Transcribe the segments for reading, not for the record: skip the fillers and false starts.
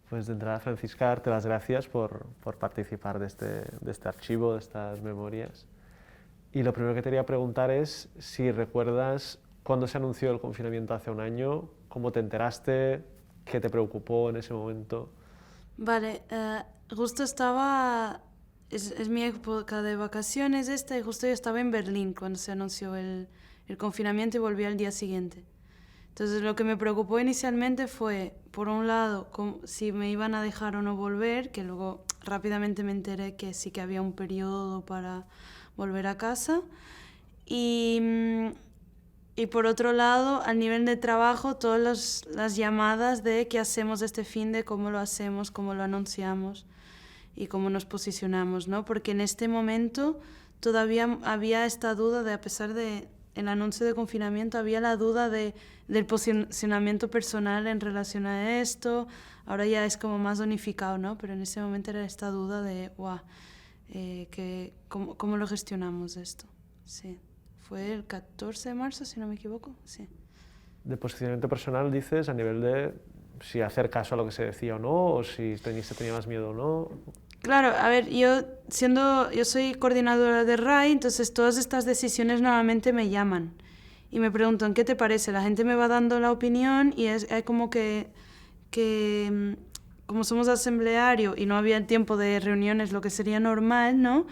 Pues de entrada, Francisca, darte las gracias por participar de este archivo, de estas memorias. Y lo primero que te quería preguntar es si recuerdas cuándo se anunció el confinamiento hace un año, cómo te enteraste, qué te preocupó en ese momento. Vale, justo estaba, es mi época de vacaciones esta, y justo yo estaba en Berlín cuando se anunció el confinamiento y volví al día siguiente. Entonces lo que me preocupó inicialmente fue, por un lado, si me iban a dejar o no volver, que luego rápidamente me enteré que sí que había un periodo para volver a casa. Y, y por otro lado, al nivel de trabajo, todas las llamadas de qué hacemos este fin de, cómo lo hacemos, cómo lo anunciamos y cómo nos posicionamos, ¿no? Porque en este momento todavía había esta duda de, a pesar de el anuncio de confinamiento, había la duda del posicionamiento personal en relación a esto. Ahora ya es como más unificado, ¿no? Pero en ese momento era esta duda de, wow, ¿cómo lo gestionamos esto? Sí. Fue el 14 de marzo, si no me equivoco, sí. De posicionamiento personal dices a nivel de si hacer caso a lo que se decía o no, o si se tenía más miedo o no. Claro, a ver, yo soy coordinadora de RAI, entonces todas estas decisiones normalmente me llaman y me preguntan, ¿qué te parece? La gente me va dando la opinión y hay como que como somos asambleario y no había tiempo de reuniones, lo que sería normal, ¿no?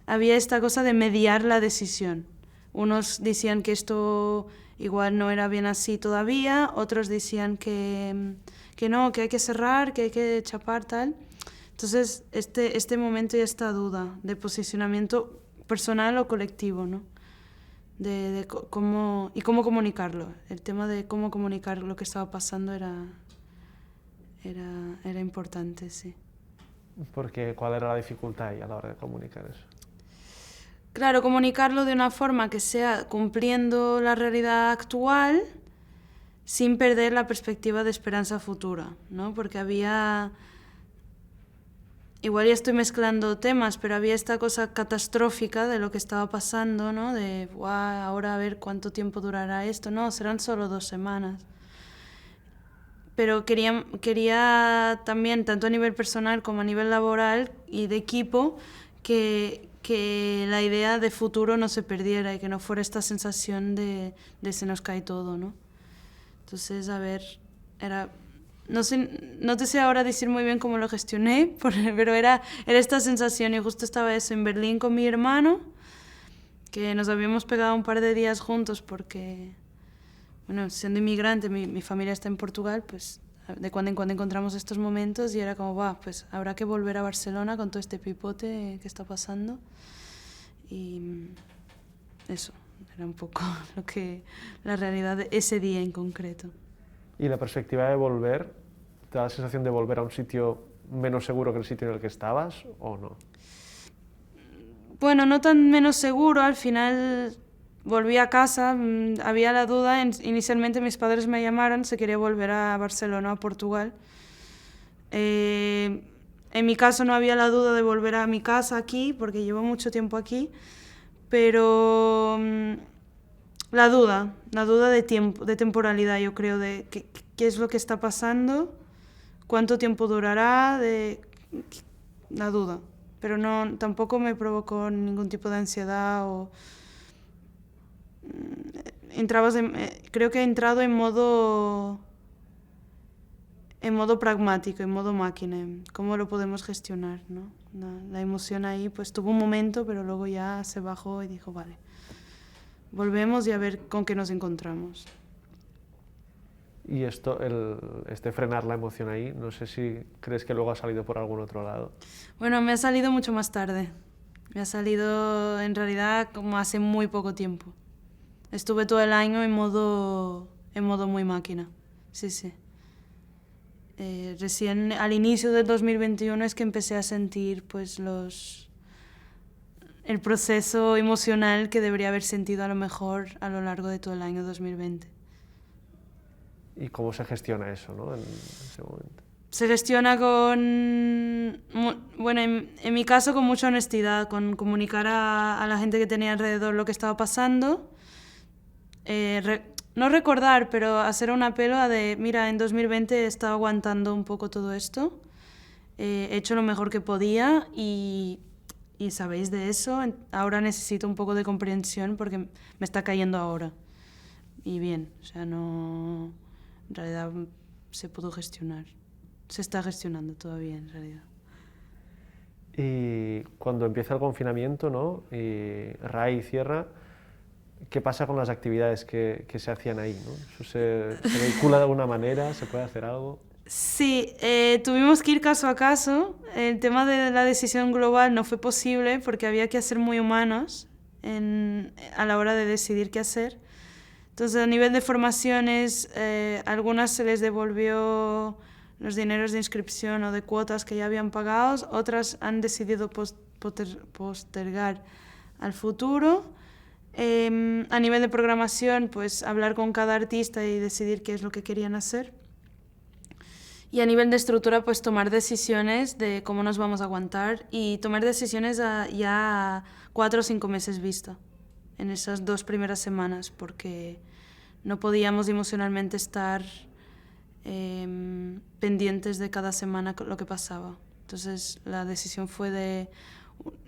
Había esta cosa de mediar la decisión. Unos decían que esto igual no era bien así todavía, otros decían que no, que hay que cerrar, que hay que chapar, tal. Entonces, este momento y esta duda de posicionamiento personal o colectivo, ¿no? De cómo comunicarlo. El tema de cómo comunicar lo que estaba pasando era importante, sí. Porque ¿cuál era la dificultad ahí a la hora de comunicar eso? Claro, comunicarlo de una forma que sea cumpliendo la realidad actual sin perder la perspectiva de esperanza futura, ¿no? Porque igual ya estoy mezclando temas, pero había esta cosa catastrófica de lo que estaba pasando, ¿no? De, wow, ahora a ver cuánto tiempo durará esto. No, serán solo 2 semanas. Pero quería también, tanto a nivel personal como a nivel laboral y de equipo, que la idea de futuro no se perdiera y que no fuera esta sensación de se nos cae todo, ¿no? Entonces, a ver, era... No sé, no te sé ahora decir muy bien cómo lo gestioné, pero era esta sensación. Y justo estaba eso en Berlín con mi hermano, que nos habíamos pegado un par de días juntos porque, bueno, siendo inmigrante, mi familia está en Portugal, pues de cuando en cuando encontramos estos momentos y era como, va, pues habrá que volver a Barcelona con todo este pipote que está pasando. Y eso, era un poco la realidad de ese día en concreto. Y la perspectiva de volver, ¿te da la sensación de volver a un sitio menos seguro que el sitio en el que estabas o no? Bueno, no tan menos seguro, al final volví a casa, había la duda, inicialmente mis padres me llamaron, se quería volver a Barcelona, a Portugal. En mi caso no había la duda de volver a mi casa aquí, porque llevo mucho tiempo aquí, pero la duda de tiempo, de temporalidad, yo creo, de qué es lo que está pasando, cuánto tiempo durará, la duda. Pero no, tampoco me provocó ningún tipo de ansiedad o... creo que he entrado en modo pragmático, en modo máquina, en cómo lo podemos gestionar, ¿no? La emoción ahí pues tuvo un momento, pero luego ya se bajó y dijo, vale, volvemos y a ver con qué nos encontramos. Y esto, este frenar la emoción ahí, no sé si crees que luego ha salido por algún otro lado. Bueno, me ha salido mucho más tarde. Me ha salido en realidad como hace muy poco tiempo. Estuve todo el año en modo muy máquina. Sí, sí. Recién al inicio del 2021 es que empecé a sentir pues el proceso emocional que debería haber sentido a lo mejor a lo largo de todo el año 2020. ¿Y cómo se gestiona eso, ¿no? En ese momento? Se gestiona bueno, en mi caso con mucha honestidad, con comunicar a la gente que tenía alrededor lo que estaba pasando, no recordar, pero hacer un apelo a de, mira, en 2020 he estado aguantando un poco todo esto, he hecho lo mejor que podía y sabéis de eso, ahora necesito un poco de comprensión porque me está cayendo ahora. Y bien, o sea, no, en realidad se pudo gestionar, se está gestionando todavía en realidad. Y cuando empieza el confinamiento, ¿no? Y RAI cierra, ¿qué pasa con las actividades que se hacían ahí, ¿no? ¿Eso se vehicula de alguna manera? ¿Se puede hacer algo? Sí, tuvimos que ir caso a caso. El tema de la decisión global no fue posible porque había que ser muy humanos a la hora de decidir qué hacer. Entonces, a nivel de formaciones, algunas se les devolvió los dineros de inscripción o de cuotas que ya habían pagado, otras han decidido postergar al futuro. A nivel de programación, pues hablar con cada artista y decidir qué es lo que querían hacer. Y a nivel de estructura, pues tomar decisiones de cómo nos vamos a aguantar y tomar decisiones ya a 4 o 5 meses vista, en esas 2 primeras semanas, porque no podíamos emocionalmente estar pendientes de cada semana lo que pasaba. Entonces la decisión fue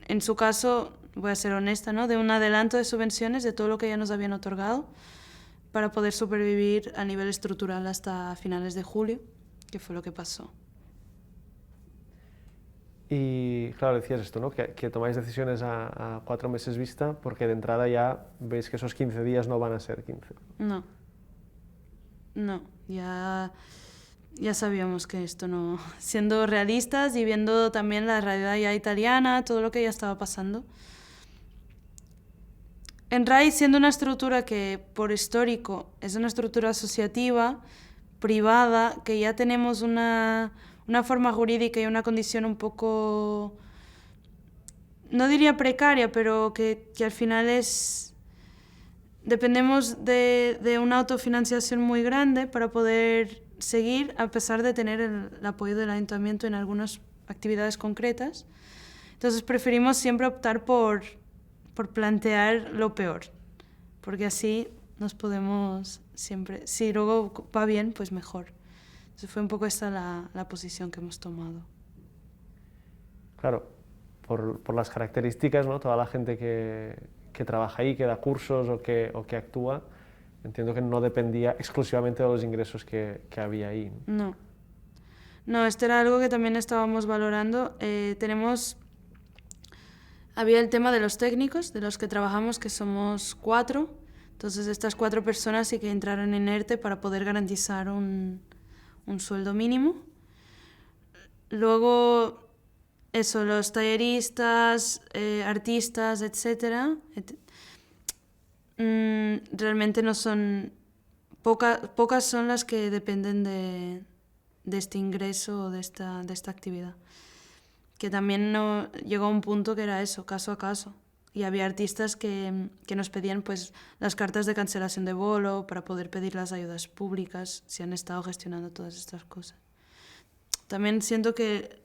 en su caso, voy a ser honesta, ¿no? De un adelanto de subvenciones de todo lo que ya nos habían otorgado para poder sobrevivir a nivel estructural hasta finales de julio, que fue lo que pasó. Y claro, decías esto, ¿no? Que tomáis decisiones a 4 meses vista porque de entrada ya veis que esos 15 días no van a ser 15. No, ya sabíamos que esto no... Siendo realistas y viendo también la realidad ya italiana, todo lo que ya estaba pasando. En RAI, siendo una estructura que por histórico es una estructura asociativa, privada, que ya tenemos una forma jurídica y una condición un poco, no diría precaria, pero que al final dependemos de una autofinanciación muy grande para poder seguir, a pesar de tener el apoyo del ayuntamiento en algunas actividades concretas. Entonces preferimos siempre optar por plantear lo peor, porque así nos podemos siempre, si luego va bien, pues mejor. Entonces fue un poco esta la posición que hemos tomado. Claro, por las características, ¿no? Toda la gente que trabaja ahí, que da cursos o que actúa, entiendo que no dependía exclusivamente de los ingresos que había ahí. No, esto era algo que también estábamos valorando. Había el tema de los técnicos, de los que trabajamos, que somos 4. Entonces estas 4 personas sí que entraron en ERTE para poder garantizar un sueldo mínimo. Luego, los talleristas, artistas, etc. Realmente no son... Pocas son las que dependen de este ingreso o de esta actividad. Que también llegó a un punto que era eso, caso a caso. Y había artistas que nos pedían pues las cartas de cancelación de bolo para poder pedir las ayudas públicas, si han estado gestionando todas estas cosas. También siento que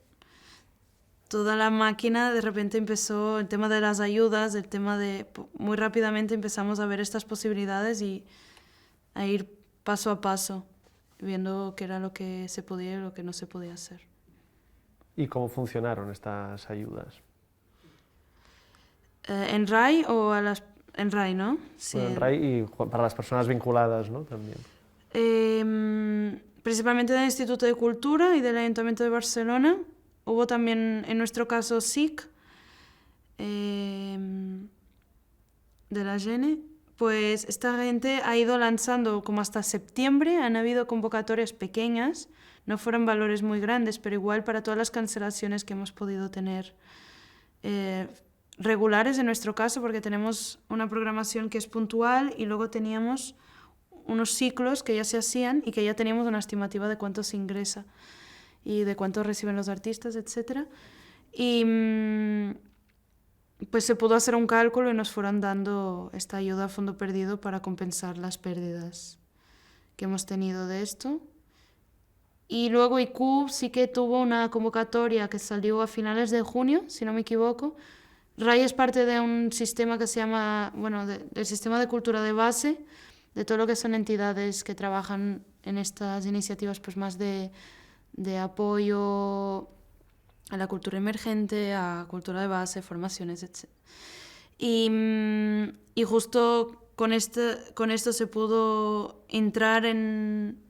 toda la máquina de repente empezó, el tema de las ayudas, el tema de... Muy rápidamente empezamos a ver estas posibilidades y a ir paso a paso, viendo qué era lo que se podía y lo que no se podía hacer. ¿Y cómo funcionaron estas ayudas? ¿En RAI o en RAI, no? Sí. Bueno, en RAI y para las personas vinculadas, ¿no? También. Principalmente del Instituto de Cultura y del Ayuntamiento de Barcelona. Hubo también, en nuestro caso, SIC, de la GENE. Pues esta gente ha ido lanzando como hasta septiembre, han habido convocatorias pequeñas, no fueron valores muy grandes, pero igual para todas las cancelaciones que hemos podido tener regulares en nuestro caso, porque tenemos una programación que es puntual y luego teníamos unos ciclos que ya se hacían y que ya teníamos una estimativa de cuánto se ingresa y de cuánto reciben los artistas, etc. Y pues se pudo hacer un cálculo y nos fueron dando esta ayuda a fondo perdido para compensar las pérdidas que hemos tenido de esto. Y luego IQ sí que tuvo una convocatoria que salió a finales de junio, si no me equivoco. RAI es parte de un sistema que se llama, del sistema de cultura de base, de todo lo que son entidades que trabajan en estas iniciativas, pues más de apoyo a la cultura emergente, a cultura de base, formaciones, etc. Y justo con esto se pudo entrar en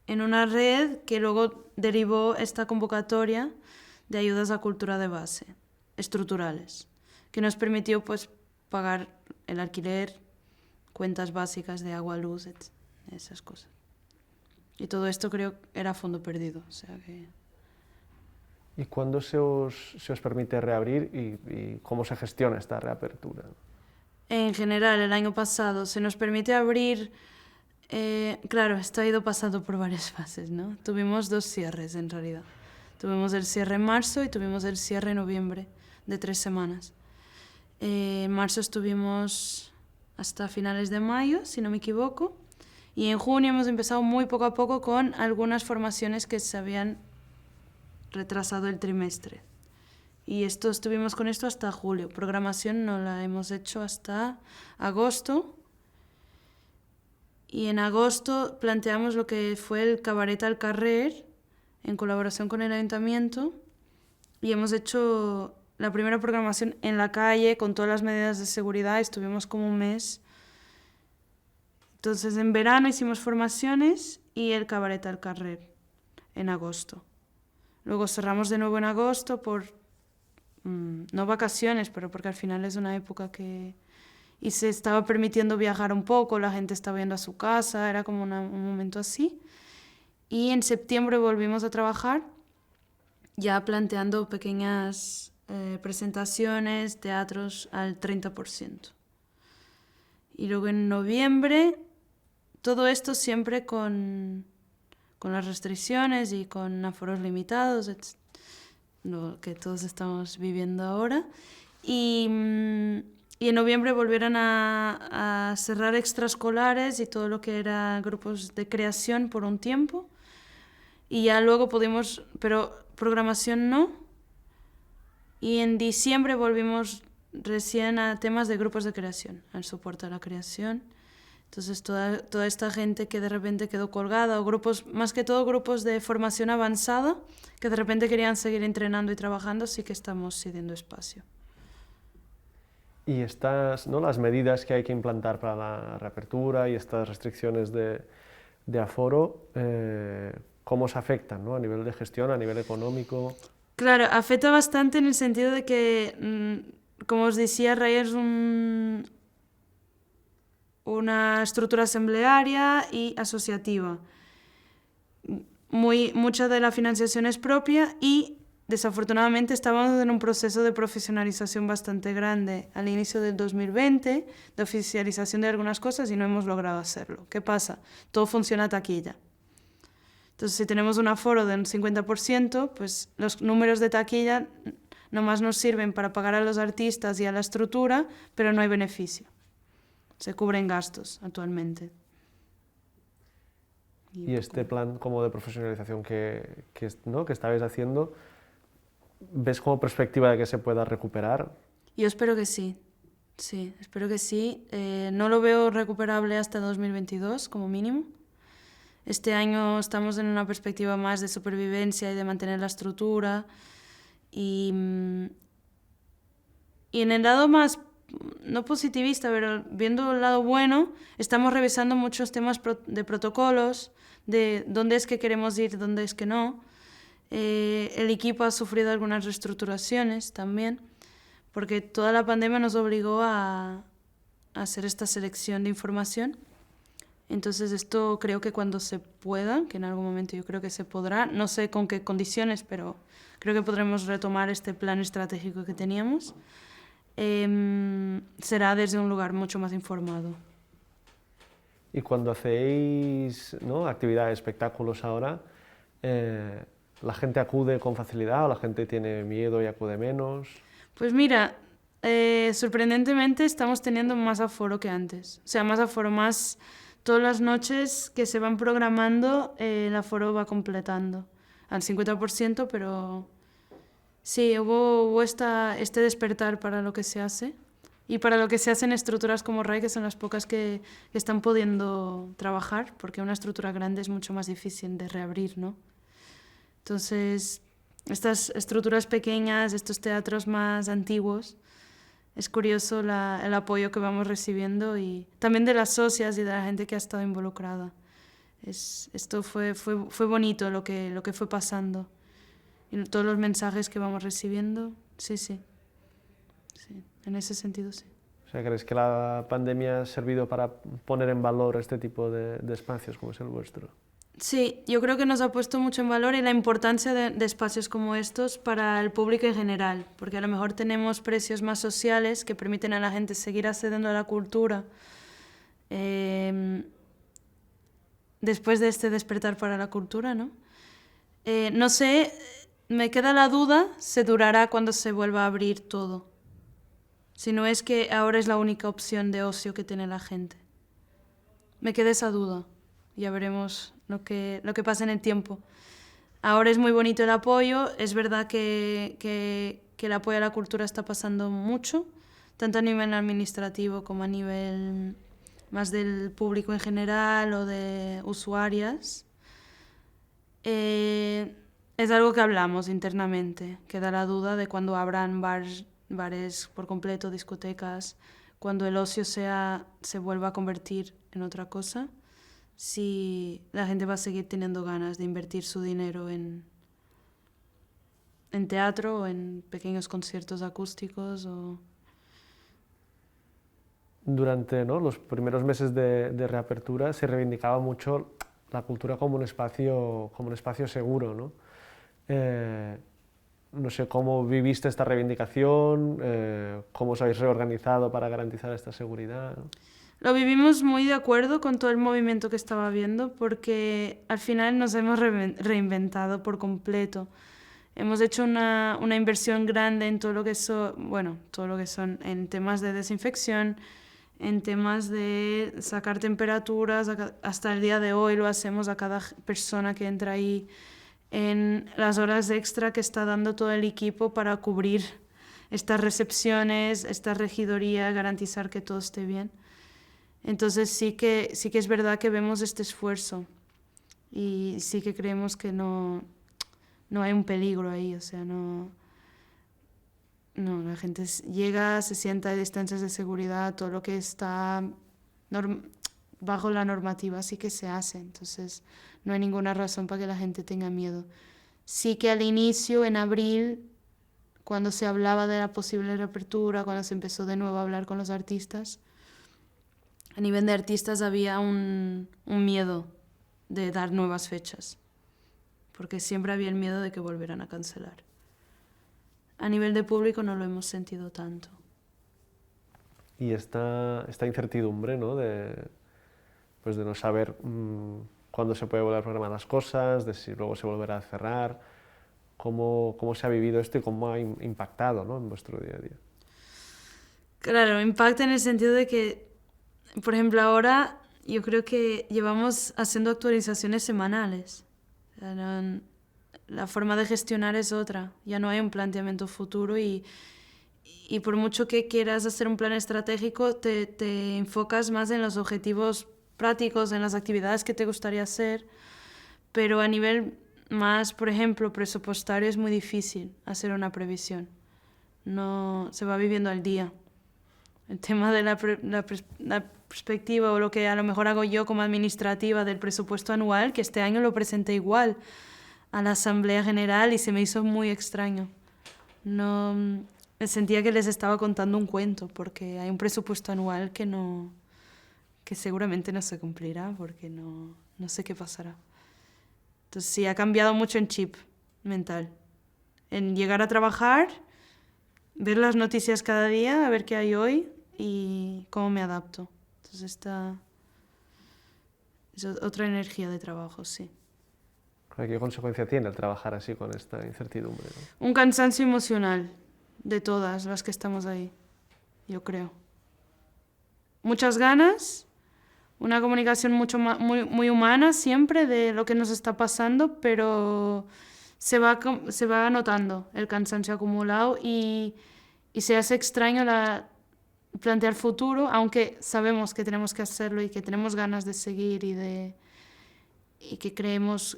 una red que luego derivó esta convocatoria de ayudas a cultura de base, estructurales, que nos permitió pues pagar el alquiler, cuentas básicas de agua, luz, esas cosas. Y todo esto creo que era a fondo perdido. O sea que... ¿Y cuándo se os permite reabrir y cómo se gestiona esta reapertura? En general, el año pasado se nos permite abrir... claro, esto ha ido pasando por varias fases, ¿no? Tuvimos 2 cierres en realidad. Tuvimos el cierre en marzo y tuvimos el cierre en noviembre, de 3 semanas. En marzo estuvimos hasta finales de mayo, si no me equivoco, y en junio hemos empezado muy poco a poco con algunas formaciones que se habían retrasado el trimestre. Y estuvimos con esto hasta julio. Programación no la hemos hecho hasta agosto. Y en agosto planteamos lo que fue el Cabaret al Carrer, en colaboración con el ayuntamiento, y hemos hecho la primera programación en la calle con todas las medidas de seguridad. Estuvimos como un mes. Entonces en verano hicimos formaciones y el Cabaret al Carrer en agosto. Luego cerramos de nuevo en agosto por, no vacaciones, pero porque al final es una época que... Y se estaba permitiendo viajar un poco, la gente estaba yendo a su casa, era como un momento así. Y en septiembre volvimos a trabajar, ya planteando pequeñas presentaciones, teatros al 30%. Y luego en noviembre, todo esto siempre con las restricciones y con aforos limitados, lo que todos estamos viviendo ahora. Y en noviembre volvieron a cerrar extraescolares y todo lo que era grupos de creación por un tiempo. Y ya luego pudimos, pero programación no. Y en diciembre volvimos recién a temas de grupos de creación, al soporte a la creación. Entonces toda esta gente que de repente quedó colgada, o grupos, más que todo grupos de formación avanzada, que de repente querían seguir entrenando y trabajando, sí que estamos cediendo espacio. Y estas, ¿no?, las medidas que hay que implantar para la reapertura y estas restricciones de aforo, ¿cómo se afectan, ¿no?, a nivel de gestión, a nivel económico? Claro, afecta bastante en el sentido de que, como os decía, RAI es una estructura asamblearia y asociativa. Mucha de la financiación es propia y desafortunadamente estábamos en un proceso de profesionalización bastante grande al inicio del 2020, de oficialización de algunas cosas, y no hemos logrado hacerlo. ¿Qué pasa? Todo funciona a taquilla. Entonces, si tenemos un aforo de un 50%, pues los números de taquilla nomás nos sirven para pagar a los artistas y a la estructura, pero no hay beneficio. Se cubren gastos actualmente. Y este plan como de profesionalización que estabais haciendo, ¿ves como perspectiva de que se pueda recuperar? Yo espero que sí. Sí, espero que sí. No lo veo recuperable hasta 2022 como mínimo. Este año estamos en una perspectiva más de supervivencia y de mantener la estructura. Y en el lado más, no positivista, pero viendo el lado bueno, estamos revisando muchos temas de protocolos, de dónde es que queremos ir, dónde es que no. El equipo ha sufrido algunas reestructuraciones también, porque toda la pandemia nos obligó a hacer esta selección de información. Entonces esto creo que cuando se pueda, que en algún momento yo creo que se podrá, no sé con qué condiciones, pero creo que podremos retomar este plan estratégico que teníamos, será desde un lugar mucho más informado. Y cuando hacéis, ¿no?, actividades, espectáculos ahora, ¿la gente acude con facilidad o la gente tiene miedo y acude menos? Pues mira, sorprendentemente estamos teniendo más aforo que antes. O sea, más aforo, más... Todas las noches que se van programando, el aforo va completando al 50%, pero sí, hubo este despertar para lo que se hace, Y para lo que se hacen estructuras como RAI, que son las pocas que están pudiendo trabajar, porque una estructura grande es mucho más difícil de reabrir, ¿no? Entonces, estas estructuras pequeñas, estos teatros más antiguos, es curioso el apoyo que vamos recibiendo y también de las socias y de la gente que ha estado involucrada. Esto fue bonito lo que fue pasando. Y todos los mensajes que vamos recibiendo, sí. Sí, en ese sentido sí. O sea, ¿crees que la pandemia ha servido para poner en valor este tipo de espacios como es el vuestro? Sí, yo creo que nos ha puesto mucho en valor y la importancia de espacios como estos para el público en general, porque a lo mejor tenemos precios más sociales que permiten a la gente seguir accediendo a la cultura después de este despertar para la cultura, ¿no? No sé, me queda la duda, se durará cuando se vuelva a abrir todo. Si no es que ahora es la única opción de ocio que tiene la gente. Me queda esa duda. Ya veremos lo que pasa en el tiempo. Ahora es muy bonito el apoyo. Es verdad que el apoyo a la cultura está pasando mucho, tanto a nivel administrativo como a nivel más del público en general o de usuarias. Es algo que hablamos internamente. Queda la duda de cuando abran bares por completo, discotecas, cuando el ocio se vuelva a convertir en otra cosa, si la gente va a seguir teniendo ganas de invertir su dinero en teatro o en pequeños conciertos acústicos. Durante, ¿no?, los primeros meses de reapertura se reivindicaba mucho la cultura como un espacio seguro, ¿no? No sé cómo viviste esta reivindicación, cómo os habéis reorganizado para garantizar esta seguridad, ¿no? Lo vivimos muy de acuerdo con todo el movimiento que estaba habiendo porque al final nos hemos reinventado por completo. Hemos hecho una inversión grande en todo lo que son en temas de desinfección, en temas de sacar temperaturas, hasta el día de hoy lo hacemos a cada persona que entra ahí, en las horas extra que está dando todo el equipo para cubrir estas recepciones, esta regidoría, garantizar que todo esté bien. Entonces sí que es verdad que vemos este esfuerzo y sí que creemos que no hay un peligro ahí, o sea, no, la gente llega, se sienta, hay distancias de seguridad, todo lo que está bajo la normativa sí que se hace, entonces no hay ninguna razón para que la gente tenga miedo. Sí que al inicio, en abril, cuando se hablaba de la posible reapertura, cuando se empezó de nuevo a hablar con los artistas, a nivel de artistas había un miedo de dar nuevas fechas, porque siempre había el miedo de que volvieran a cancelar. A nivel de público no lo hemos sentido tanto. Y esta incertidumbre, ¿no?, de no saber cuándo se puede volver a programar las cosas, de si luego se volverá a cerrar, ¿cómo se ha vivido esto y cómo ha impactado, ¿no?, en vuestro día a día? Claro, impacta en el sentido de que, por ejemplo, ahora yo creo que llevamos haciendo actualizaciones semanales. O sea, la forma de gestionar es otra. Ya no hay un planteamiento futuro y por mucho que quieras hacer un plan estratégico, te enfocas más en los objetivos prácticos, en las actividades que te gustaría hacer, pero a nivel más, por ejemplo, presupuestario es muy difícil hacer una previsión. No se va viviendo al día. El tema de la perspectiva o lo que a lo mejor hago yo como administrativa del presupuesto anual, que este año lo presenté igual a la Asamblea General y se me hizo muy extraño. No, sentía que les estaba contando un cuento porque hay un presupuesto anual que seguramente no se cumplirá porque no sé qué pasará. Entonces sí, ha cambiado mucho en chip mental. En llegar a trabajar, ver las noticias cada día, a ver qué hay hoy y cómo me adapto. Entonces esta es otra energía de trabajo, sí. ¿Qué consecuencia tiene el trabajar así con esta incertidumbre, ¿no? Un cansancio emocional de todas las que estamos ahí, yo creo. Muchas ganas, una comunicación muy humana siempre de lo que nos está pasando, pero se va notando el cansancio acumulado y se hace extraño plantear futuro, aunque sabemos que tenemos que hacerlo y que tenemos ganas de seguir y que creemos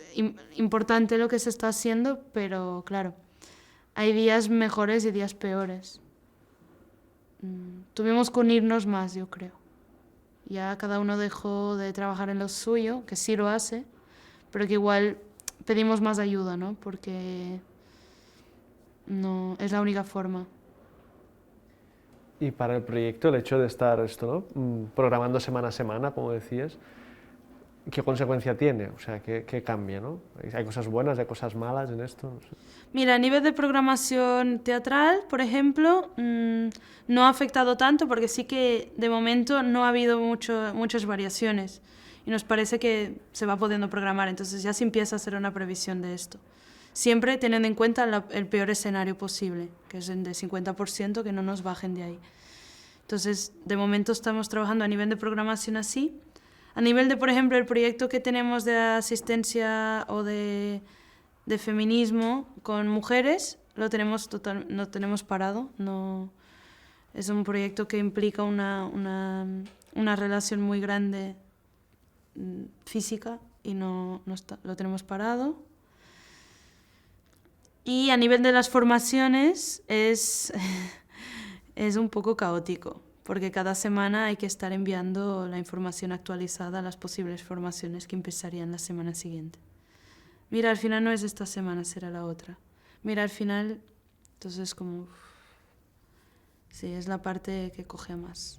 importante lo que se está haciendo, pero claro, hay días mejores y días peores. Tuvimos que unirnos más, yo creo. Ya cada uno dejó de trabajar en lo suyo, que sí lo hace, pero que igual pedimos más ayuda, ¿no? Porque no es la única forma. Y para el proyecto, el hecho de estar esto, ¿no? Programando semana a semana, como decías, ¿qué consecuencia tiene? O sea, ¿qué cambia, ¿no? ¿Hay cosas buenas, hay cosas malas en esto? No sé. Mira, a nivel de programación teatral, por ejemplo, no ha afectado tanto porque sí que de momento no ha habido muchas variaciones y nos parece que se va pudiendo programar, entonces ya se empieza a hacer una previsión de esto. Siempre teniendo en cuenta el peor escenario posible, que es el de 50%, que no nos bajen de ahí. Entonces, de momento estamos trabajando a nivel de programación así. A nivel de, por ejemplo, el proyecto que tenemos de asistencia o de feminismo con mujeres, lo tenemos parado. No, es un proyecto que implica una relación muy grande física y no lo tenemos parado. Y a nivel de las formaciones es un poco caótico, porque cada semana hay que estar enviando la información actualizada a las posibles formaciones que empezarían la semana siguiente. Mira, al final no es esta semana, será la otra. Mira, al final, entonces como... Sí, es la parte que coge más.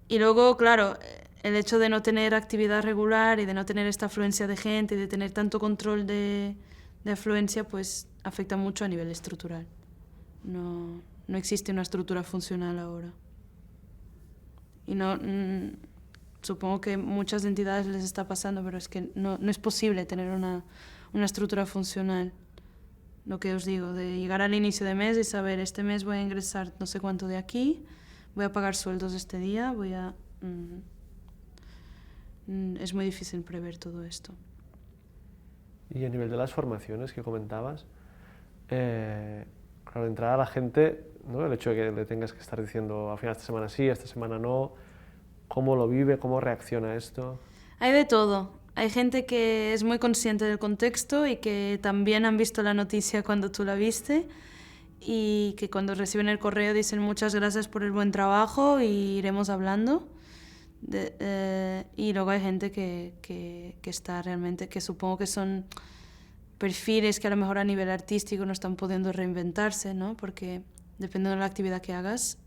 Y luego, claro, el hecho de no tener actividad regular y de no tener esta afluencia de gente y de tener tanto control de afluencia, pues afecta mucho a nivel estructural. No existe una estructura funcional ahora. Y supongo que muchas entidades les está pasando, pero es que no es posible tener una estructura funcional. Lo que os digo, de llegar al inicio de mes y saber, este mes voy a ingresar no sé cuánto de aquí, voy a pagar sueldos este día, es muy difícil prever todo esto. Y a nivel de las formaciones que comentabas, claro, de entrada la gente, ¿no? El hecho de que le tengas que estar diciendo al final esta semana sí, esta semana no, ¿cómo lo vive, cómo reacciona a esto? Hay de todo. Hay gente que es muy consciente del contexto y que también han visto la noticia cuando tú la viste y que cuando reciben el correo dicen muchas gracias por el buen trabajo y iremos hablando. Y luego hay gente que está realmente, que supongo que son perfiles que a lo mejor a nivel artístico no están pudiendo reinventarse, ¿no? Porque dependiendo de la actividad que hagas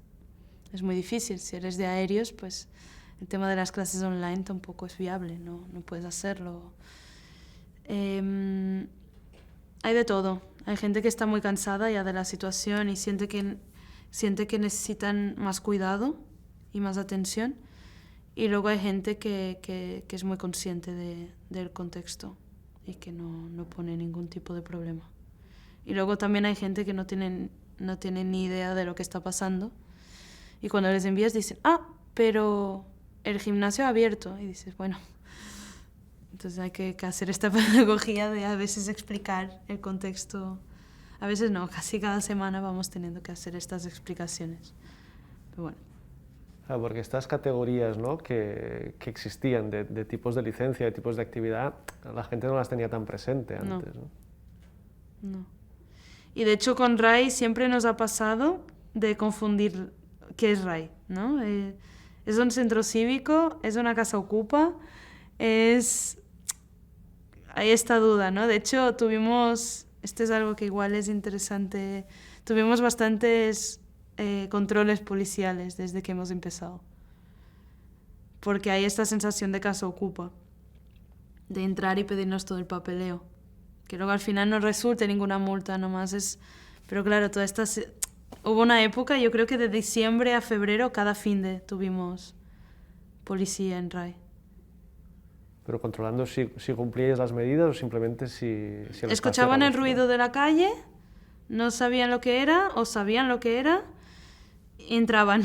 es muy difícil. Si eres de aéreos, pues el tema de las clases online tampoco es viable, no puedes hacerlo. Hay de todo. Hay gente que está muy cansada ya de la situación y siente que necesitan más cuidado y más atención. Y luego hay gente que es muy consciente del contexto y que no pone ningún tipo de problema. Y luego también hay gente que no tiene ni idea de lo que está pasando. Y cuando les envías dicen, pero el gimnasio ha abierto. Y dices, bueno, entonces hay que hacer esta pedagogía de a veces explicar el contexto. A veces no, casi cada semana vamos teniendo que hacer estas explicaciones. Pero bueno. Claro, porque estas categorías, ¿no? que existían de tipos de licencia, de tipos de actividad, la gente no las tenía tan presente antes. No. Y de hecho con RAI siempre nos ha pasado de confundir qué es RAI, ¿no? Es un centro cívico, es una casa ocupa, hay esta duda, ¿no? De hecho esto es algo que igual es interesante, tuvimos bastantes controles policiales desde que hemos empezado. Porque hay esta sensación de casa ocupa, de entrar y pedirnos todo el papeleo. Que luego al final no resulte ninguna multa, nomás es... Pero claro, hubo una época, yo creo que de diciembre a febrero, cada fin de tuvimos policía en RAI. Pero controlando si cumplíais las medidas o simplemente si escuchaban el ruido de la calle, no sabían lo que era o sabían lo que era y entraban.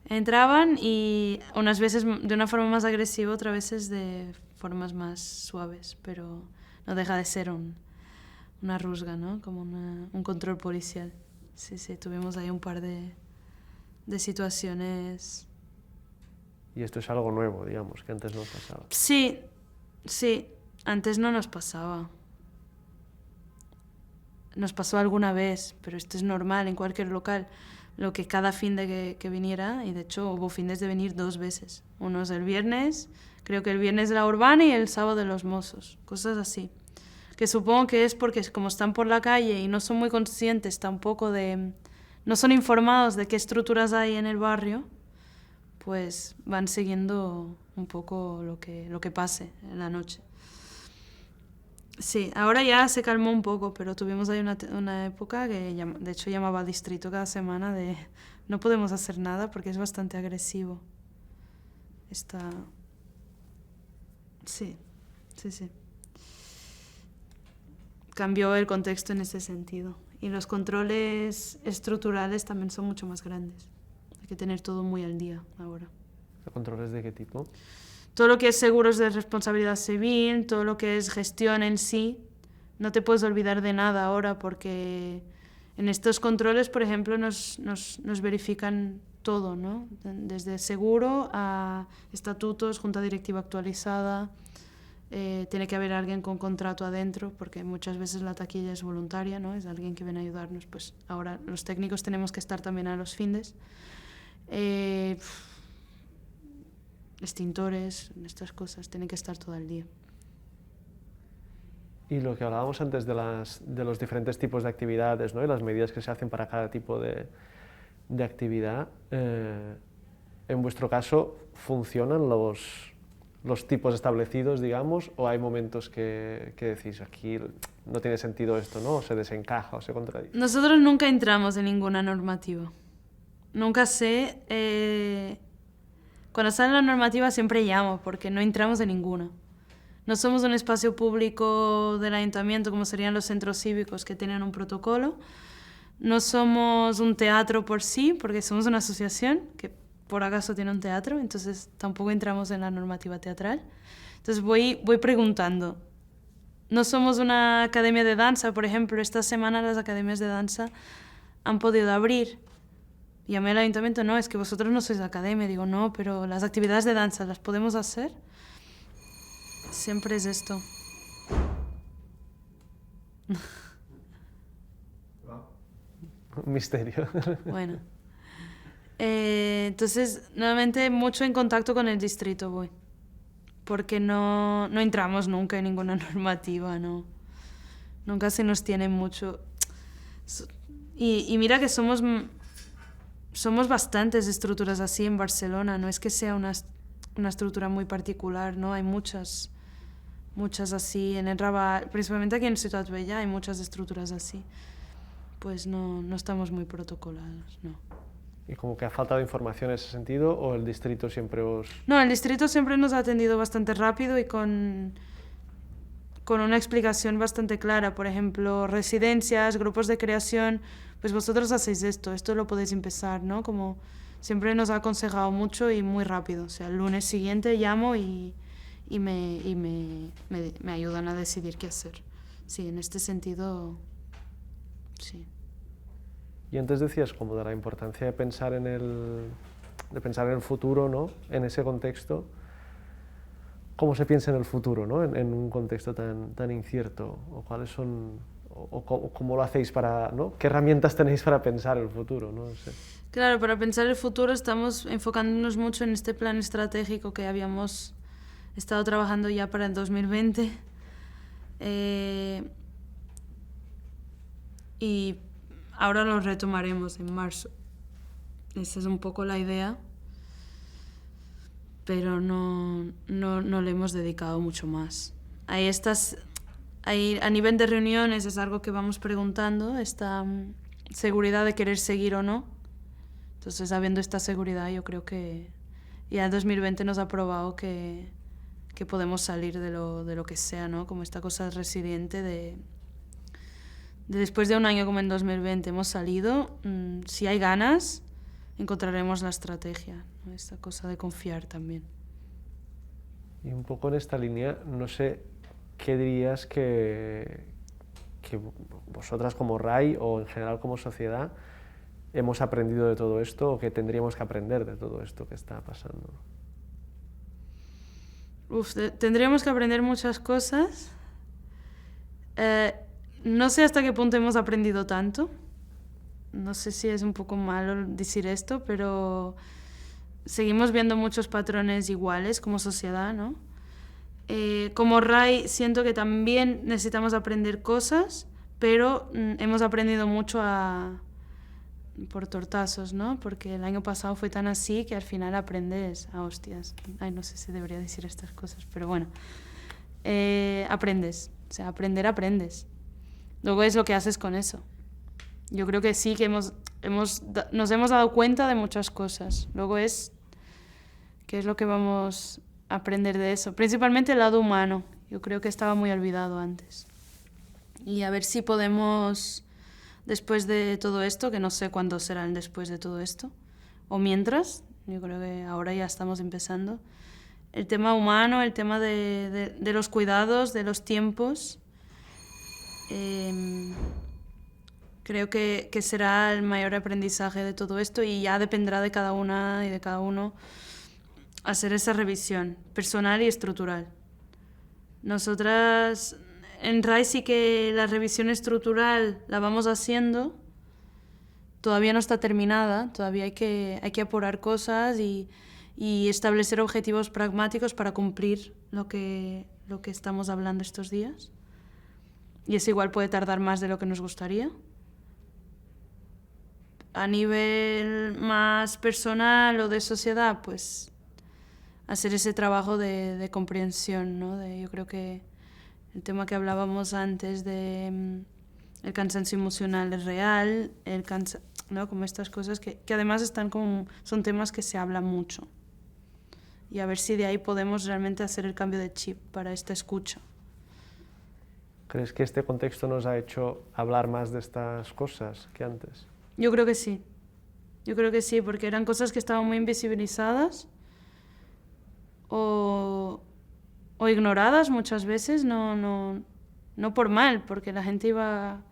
Entraban y unas veces de una forma más agresiva, otras veces de formas más suaves, pero no deja de ser una rusga, ¿no? Como un control policial. Sí, tuvimos ahí un par de de situaciones. Y esto es algo nuevo, digamos, que antes no pasaba. Sí, sí, antes no nos pasaba. Nos pasó alguna vez, pero esto es normal en cualquier local. Lo que cada fin de que viniera, y de hecho hubo fines de venir 2 veces. Uno es el viernes, creo que el viernes de la Urbana y el sábado de los Mossos, cosas así. Que supongo que es porque como están por la calle y no son muy conscientes tampoco de... no son informados de qué estructuras hay en el barrio, pues van siguiendo un poco lo que pase en la noche. Sí, ahora ya se calmó un poco, pero tuvimos ahí una época que de hecho llamaba al distrito cada semana de no podemos hacer nada porque es bastante agresivo. Está... Sí, sí, sí. Cambió el contexto en ese sentido. Y los controles estructurales también son mucho más grandes. Hay que tener todo muy al día ahora. ¿Controles de qué tipo? Todo lo que es seguros de responsabilidad civil, todo lo que es gestión en sí, no te puedes olvidar de nada ahora porque en estos controles, por ejemplo, nos verifican todo, ¿no? Desde seguro a estatutos, junta directiva actualizada, tiene que haber alguien con contrato adentro porque muchas veces la taquilla es voluntaria, ¿no? Es alguien que viene a ayudarnos. Pues ahora los técnicos tenemos que estar también a los findes. Extintores, estas cosas, tienen que estar todo el día. Y lo que hablábamos antes de los diferentes tipos de actividades, ¿no? Y las medidas que se hacen para cada tipo de actividad, en vuestro caso, ¿funcionan los tipos establecidos, digamos, o hay momentos que decís, aquí no tiene sentido esto, ¿no? O se desencaja o se contradice? Nosotros nunca entramos en ninguna normativa. Nunca sé... Cuando sale la normativa siempre llamo, porque no entramos en ninguna. No somos un espacio público del ayuntamiento como serían los centros cívicos que tienen un protocolo. No somos un teatro por sí, porque somos una asociación que por acaso tiene un teatro, entonces tampoco entramos en la normativa teatral. Entonces voy preguntando. No somos una academia de danza, por ejemplo, esta semana las academias de danza han podido abrir. Llamé al ayuntamiento, no, es que vosotros no sois academia. Digo, no, pero las actividades de danza, ¿las podemos hacer? Siempre es esto. Un misterio. Bueno. Entonces, nuevamente, mucho en contacto con el distrito voy. Porque no entramos nunca en ninguna normativa, ¿no? Nunca se nos tiene mucho... Y mira que somos bastantes estructuras así en Barcelona, no es que sea una estructura muy particular, ¿no? Hay muchas así en el Raval, principalmente aquí en Ciutat Vella hay muchas estructuras así. Pues no estamos muy protocolados, ¿no. ¿Y como que ha faltado información en ese sentido o el distrito siempre os...? No, el distrito siempre nos ha atendido bastante rápido y con una explicación bastante clara. Por ejemplo, residencias, grupos de creación, pues vosotros hacéis esto lo podéis empezar, ¿no? Como siempre nos ha aconsejado mucho y muy rápido. O sea, el lunes siguiente llamo y me ayudan a decidir qué hacer. Sí, en este sentido, sí. Y antes decías como de la importancia de pensar en el futuro, ¿no? En ese contexto. ¿Cómo se piensa en el futuro, ¿no? En un contexto tan incierto? ¿O cuáles son, o cómo lo hacéis para, ¿no? ¿Qué herramientas tenéis para pensar el futuro? No sé. Claro, para pensar el futuro estamos enfocándonos mucho en este plan estratégico que habíamos estado trabajando ya para el 2020. Y ahora lo retomaremos en marzo. Esa es un poco la idea. Pero no le hemos dedicado mucho más. Ahí a nivel de reuniones es algo que vamos preguntando, esta seguridad de querer seguir o no. Entonces, habiendo esta seguridad, yo creo que ya el 2020 nos ha probado que podemos salir de lo que sea, ¿no? Como esta cosa resiliente de después de un año como en 2020 hemos salido, si hay ganas, encontraremos la estrategia, ¿no? Esta cosa de confiar también. Y un poco en esta línea, no sé, ¿qué dirías que vosotras como RAI o en general como sociedad hemos aprendido de todo esto o que tendríamos que aprender de todo esto que está pasando? Tendríamos que aprender muchas cosas. No sé hasta qué punto hemos aprendido tanto. No sé si es un poco malo decir esto, pero seguimos viendo muchos patrones iguales como sociedad, ¿no? Como RAI siento que también necesitamos aprender cosas, pero hemos aprendido mucho por tortazos, ¿no? Porque el año pasado fue tan así que al final aprendes a hostias. Ay, no sé si debería decir estas cosas, pero bueno. Aprendes. O sea, aprendes. Luego es lo que haces con eso. Yo creo que sí que nos hemos dado cuenta de muchas cosas. Luego es qué es lo que vamos a aprender de eso. Principalmente el lado humano. Yo creo que estaba muy olvidado antes. Y a ver si podemos, después de todo esto, que no sé cuándo será el después de todo esto, o mientras, yo creo que ahora ya estamos empezando, el tema humano, el tema de los cuidados, de los tiempos, creo que será el mayor aprendizaje de todo esto y ya dependerá de cada una y de cada uno hacer esa revisión personal y estructural. Nosotras en RAI sí que la revisión estructural la vamos haciendo, todavía no está terminada, todavía hay que apurar cosas y establecer objetivos pragmáticos para cumplir lo que estamos hablando estos días. Y eso igual puede tardar más de lo que nos gustaría. A nivel más personal o de sociedad, pues hacer ese trabajo de comprensión, ¿no? Yo creo que el tema que hablábamos antes de el cansancio emocional es real, ¿no? Como estas cosas que además son temas que se hablan mucho. Y a ver si de ahí podemos realmente hacer el cambio de chip para esta escucha. ¿Crees que este contexto nos ha hecho hablar más de estas cosas que antes? Yo creo que sí. Yo creo que sí, porque eran cosas que estaban muy invisibilizadas o ignoradas muchas veces, no por mal, porque la gente iba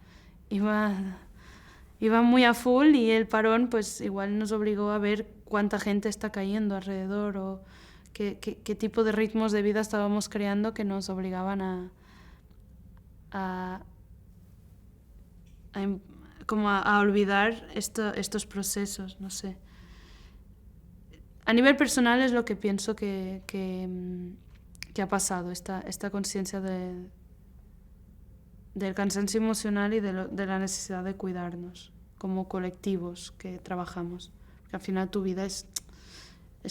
muy a full y el parón pues igual nos obligó a ver cuánta gente está cayendo alrededor o qué tipo de ritmos de vida estábamos creando que nos obligaban a olvidar estos procesos, no sé. A nivel personal es lo que pienso que ha pasado, esta conciencia del cansancio emocional y de la necesidad de cuidarnos como colectivos que trabajamos. Porque al final tu vida es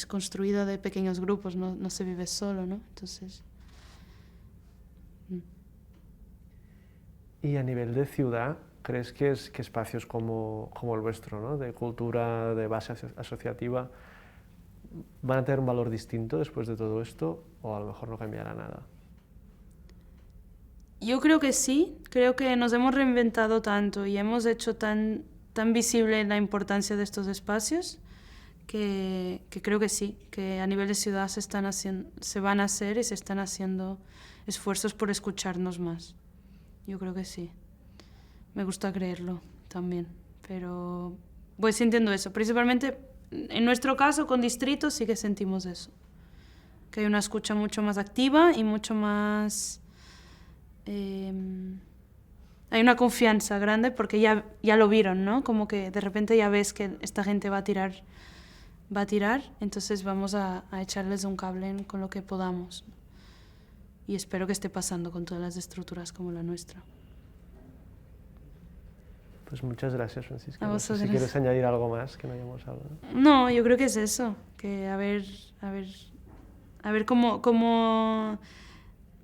construida de pequeños grupos, no se vive solo, ¿no? Entonces... Y a nivel de ciudad, ¿crees que espacios como el vuestro, ¿no? De cultura, de base asociativa, van a tener un valor distinto después de todo esto o a lo mejor no cambiará nada? Yo creo que sí, creo que nos hemos reinventado tanto y hemos hecho tan visible la importancia de estos espacios que creo que sí, que a nivel de ciudad se van a hacer y se están haciendo esfuerzos por escucharnos más. Yo creo que sí. Me gusta creerlo también, pero voy sintiendo eso. Principalmente, en nuestro caso, con distritos sí que sentimos eso. Que hay una escucha mucho más activa y mucho más... hay una confianza grande porque ya lo vieron, ¿no? Como que de repente ya ves que esta gente va a tirar, entonces vamos a echarles un cable con lo que podamos. Y espero que esté pasando con todas las estructuras como la nuestra. Pues muchas gracias, Francisca. No sé si quieres añadir algo más que no hayamos hablado. No, yo creo que es eso, que a ver cómo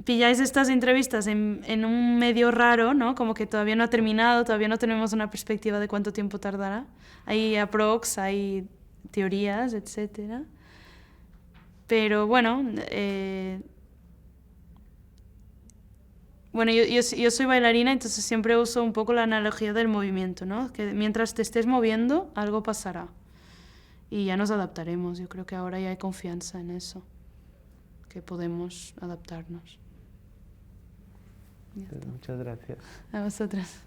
pilláis estas entrevistas en un medio raro, ¿no? Como que todavía no ha terminado, todavía no tenemos una perspectiva de cuánto tiempo tardará. Hay aprox, hay teorías, etcétera. Pero bueno, yo soy bailarina, entonces siempre uso un poco la analogía del movimiento, ¿no? Que mientras te estés moviendo, algo pasará. Y ya nos adaptaremos. Yo creo que ahora ya hay confianza en eso, que podemos adaptarnos. Muchas gracias. A vosotras.